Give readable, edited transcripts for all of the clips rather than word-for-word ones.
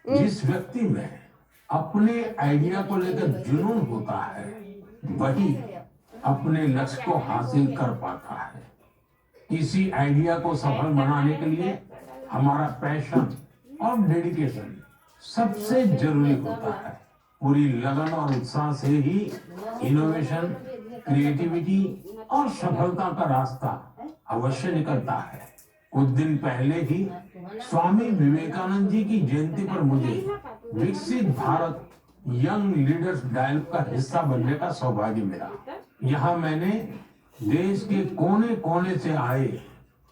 जिस व्यक्ति में अपने आइडिया को लेकर जुनून होता है वही अपने लक्ष्य को हासिल कर पाता है। किसी आइडिया को सफल बनाने के लिए हमारा पैशन और डेडिकेशन सबसे जरूरी होता है। पूरी लगन और उत्साह से ही इनोवेशन, क्रिएटिविटी और सफलता का रास्ता अवश्य निकलता है। कुछ दिन पहले ही स्वामी विवेकानंद जी की जयंती पर मुझे विकसित भारत यंग लीडर्स डायलॉग का हिस्सा बनने का सौभाग्य मिला। यहाँ मैंने देश के कोने कोने से आए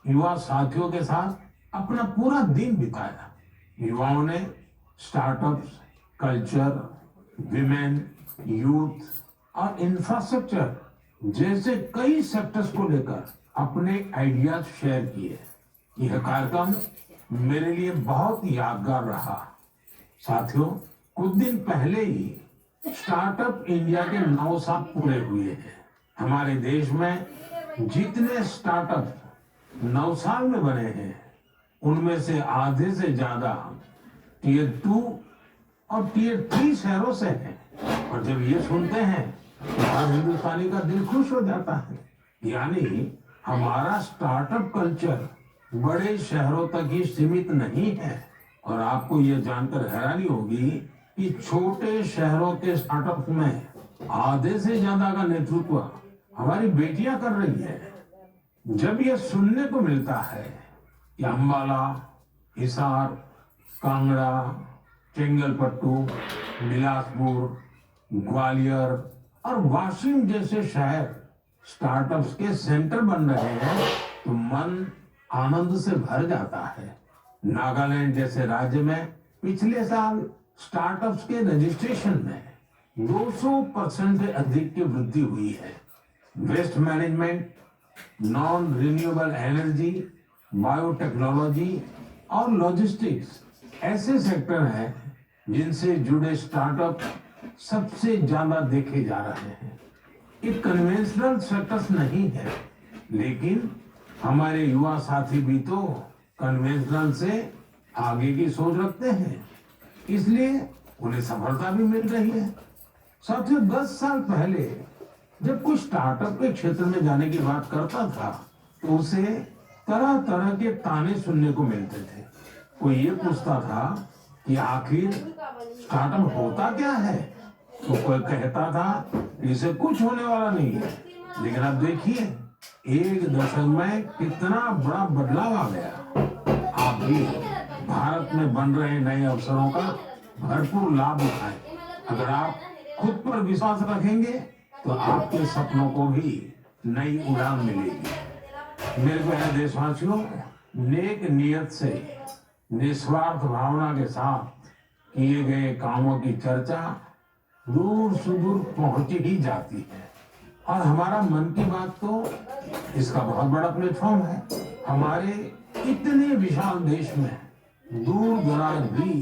युवा साथियों के साथ अपना पूरा दिन बिताया। युवाओं ने स्टार्टअप्स, कल्चर, विमेन, यूथ और इंफ्रास्ट्रक्चर जैसे कई सेक्टर्स को लेकर अपने आइडियाज शेयर किए। यह कार्यक्रम मेरे लिए बहुत यादगार रहा। साथियों, कुछ दिन पहले ही स्टार्टअप इंडिया के 9 साल पूरे हुए हैं। हमारे देश में जितने स्टार्टअप 9 साल में बने हैं उनमें से आधे से ज्यादा टियर 2 और टियर 3 शहरों से हैं। और जब ये सुनते हैं तो हर हिंदुस्तानी का दिल खुश हो जाता है। यानी हमारा स्टार्टअप कल्चर बड़े शहरों तक ही सीमित नहीं है। और आपको यह जानकर हैरानी होगी कि छोटे शहरों के स्टार्टअप में आधे से ज्यादा का नेतृत्व हमारी बेटियां कर रही है। जब यह सुनने को मिलता है कि अंबाला, हिसार, कांगड़ा, चेंगलपट्टू, बिलासपुर, ग्वालियर और वाशिम जैसे शहर स्टार्टअप्स के सेंटर बन रहे हैं तो मन आनंद से भर जाता है। नागालैंड जैसे राज्य में पिछले साल स्टार्टअप्स के रजिस्ट्रेशन में 200% से अधिक की वृद्धि हुई है। Waste management, non renewable energy, biotechnology और लॉजिस्टिक्स ऐसे सेक्टर हैं जिनसे जुड़े स्टार्टअप सबसे ज्यादा देखे जा रहे हैं। ये कन्वेंशनल सेक्टर्स नहीं है, लेकिन हमारे युवा साथी भी तो कन्वेंशनल से आगे की सोच रखते हैं, इसलिए उन्हें सफलता भी मिल रही है। साथियों, 10 साल पहले जब कोई स्टार्टअप के क्षेत्र में जाने की बात करता था तो उसे तरह तरह के ताने सुनने को मिलते थे। कोई ये पूछता था कि आखिर स्टार्टअप होता क्या है, तो कोई कहता था इसे कुछ होने वाला नहीं है। लेकिन अब देखिए, 1 दशक में कितना बड़ा बदलाव आ गया। आप भी भारत में बन रहे नए अवसरों का भरपूर लाभ उठाएं। अगर आप खुद पर विश्वास रखेंगे तो आपके सपनों को भी नई उड़ान मिलेगी। मेरे प्यारे देशवासियों, नेक नियत से निस्वार्थ भावना के साथ किए गए कामों की चर्चा दूर सुदूर पहुंच ही जाती है। और हमारा मन की बात तो इसका बहुत बड़ा प्लेटफॉर्म है। हमारे इतने विशाल देश में दूर दराज भी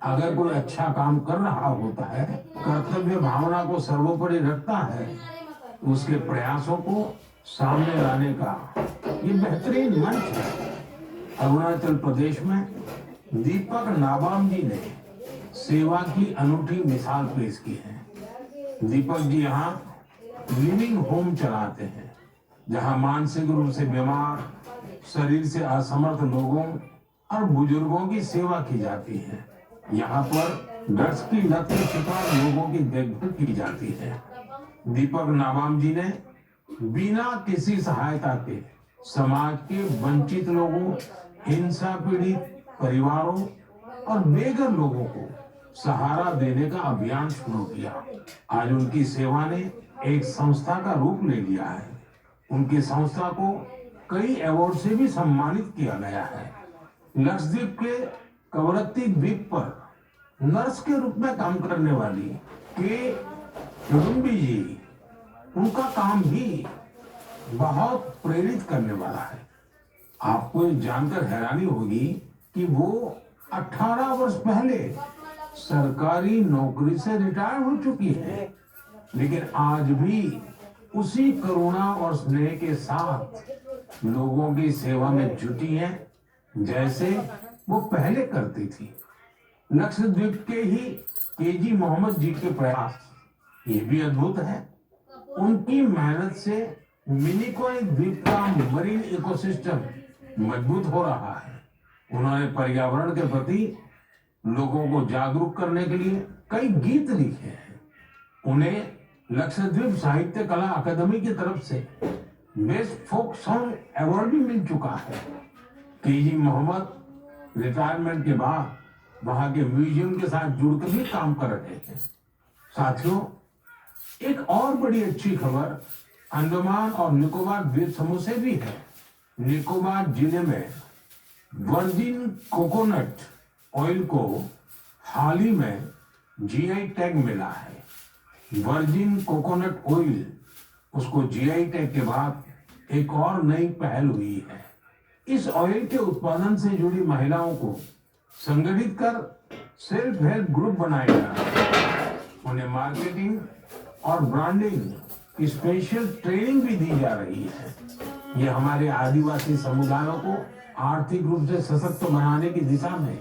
अगर कोई अच्छा काम कर रहा होता है, कर्तव्य भावना को सर्वोपरि रखता है, तो उसके प्रयासों को सामने लाने का ये बेहतरीन मंच है। अरुणाचल प्रदेश में दीपक नाबाम जी ने सेवा की अनूठी मिसाल पेश की है। दीपक जी यहाँ लिविंग होम चलाते हैं, जहाँ मानसिक रूप से बीमार, शरीर से असमर्थ लोगों और बुजुर्गों की सेवा की जाती है। यहाँ पर ड्रग्स की लत के शिकार लोगों की देखभाल की जाती है। दीपक नाबाम जी ने बिना किसी सहायता के समाज के वंचित लोगों, हिंसा पीड़ित परिवारों और बेघर लोगों को सहारा देने का अभियान शुरू किया। आज उनकी सेवा ने एक संस्था का रूप ले लिया है। उनकी संस्था को कई अवार्ड से भी सम्मानित किया गया है। लक्षद्वीप के कवरत्ती द्वीप पर नर्स के रूप में काम करने वाली के रुम्बी जी, उनका काम भी बहुत प्रेरित करने वाला है। आपको जानकर हैरानी होगी कि वो 18 वर्ष पहले सरकारी नौकरी से रिटायर हो चुकी है, लेकिन आज भी उसी करुणा और स्नेह के साथ लोगों की सेवा में जुटी हैं जैसे वो पहले करती थी। लक्षद्वीप के ही केजी मोहम्मद जी के प्रयास ये भी अद्भुत है। उनकी मेहनत से मिनिकॉय द्वीप का मरीन इकोसिस्टम मजबूत हो रहा है। उन्होंने पर्यावरण के प्रति लोगों को जागरूक करने के लिए कई गीत लिखे हैं। उन्हें लक्षद्वीप साहित्य कला अकादमी की तरफ से बेस्ट फोक सॉन्ग अवार्ड भी मिल चुका है। केजी मोहम्मद रिटायरमेंट के बाद वहां के म्यूजियम के साथ जुड़कर भी काम कर रहे हैं। साथियों, एक और बड़ी अच्छी खबर अंडमान और निकोबार द्वीप समूह से भी है। निकोबार जिले में वर्जिन कोकोनट ऑयल को हाल ही में जीआई टैग मिला है। वर्जिन कोकोनट ऑयल, उसको जीआई टैग के बाद एक और नई पहल हुई है। इस ऑयल के उत्पादन से जुड़ी महिलाओं को संगठित कर सेल्फ हेल्प ग्रुप बनाए जा रहे हैं। उन्हें मार्केटिंग और ब्रांडिंग की स्पेशल ट्रेनिंग भी दी जा रही है। ये हमारे आदिवासी समुदायों को आर्थिक रूप से सशक्त बनाने की दिशा में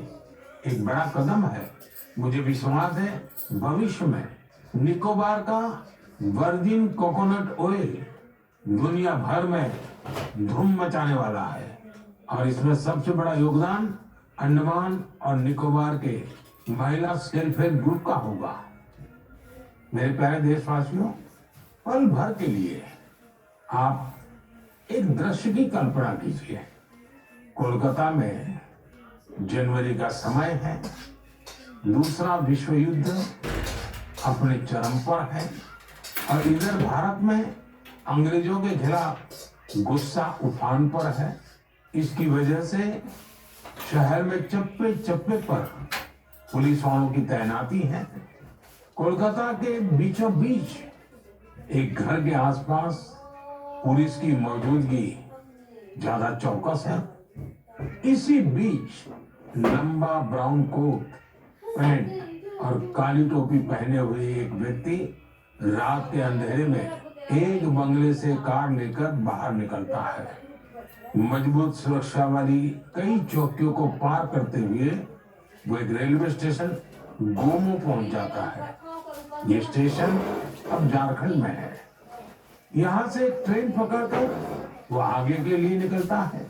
एक बड़ा कदम है। मुझे विश्वास है भविष्य में निकोबार का वर्जिन कोकोनट ऑयल दुनिया भर में धूम मचाने वाला है और इसमें सबसे बड़ा योगदान अंडमान और निकोबार के महिला सेल्फ हेल्प ग्रुप का होगा। मेरे प्यारे देशवासियों, पल भर के लिए आप एक दृश्य की कल्पना कीजिए। कोलकाता में जनवरी का समय है, दूसरा विश्व युद्ध अपने चरम पर है और इधर भारत में अंग्रेजों के खिलाफ गुस्सा उफान पर है। इसकी वजह से शहर में चप्पे चप्पे पर पुलिस वालों की तैनाती है। कोलकाता के बीचों बीच एक घर के आसपास पुलिस की मौजूदगी ज्यादा चौकस है। इसी बीच लंबा ब्राउन कोट, पैंट और काली टोपी पहने हुए एक व्यक्ति रात के अंधेरे में एक बंगले से कार लेकर बाहर निकलता है। मजबूत सुरक्षा वाली कई चौकियों को पार करते हुए वो एक रेलवे स्टेशन गोमो पहुंच जाता है। ये स्टेशन अब झारखंड में है। यहाँ से ट्रेन पकड़कर वो आगे के लिए निकलता है।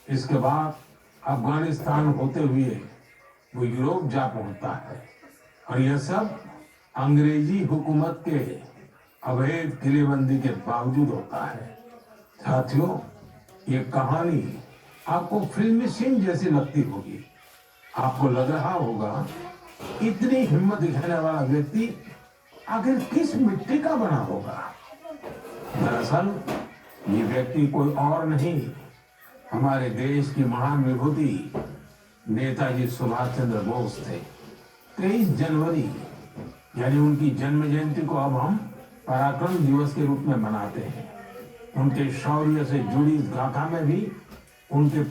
इसके बाद अफगानिस्तान होते हुए वो यूरोप जा पहुंचता है और यह सब अंग्रेजी हुकूमत के अवैध किलेबंदी के बावजूद होता है। साथियों, ये कहानी आपको फिल्मी सीन जैसी लगती होगी। आपको लग रहा होगा इतनी हिम्मत दिखाने वाला व्यक्ति आखिर किस मिट्टी का बना होगा। दरअसल ये व्यक्ति कोई और नहीं, हमारे देश की महान विभूति नेताजी सुभाष चंद्र बोस थे। 23 जनवरी यानी उनकी जन्म जयंती को अब हम पराक्रम दिवस के रूप में मनाते हैं। उनके शौर्य से जुड़ी इस गाथा में भी उनके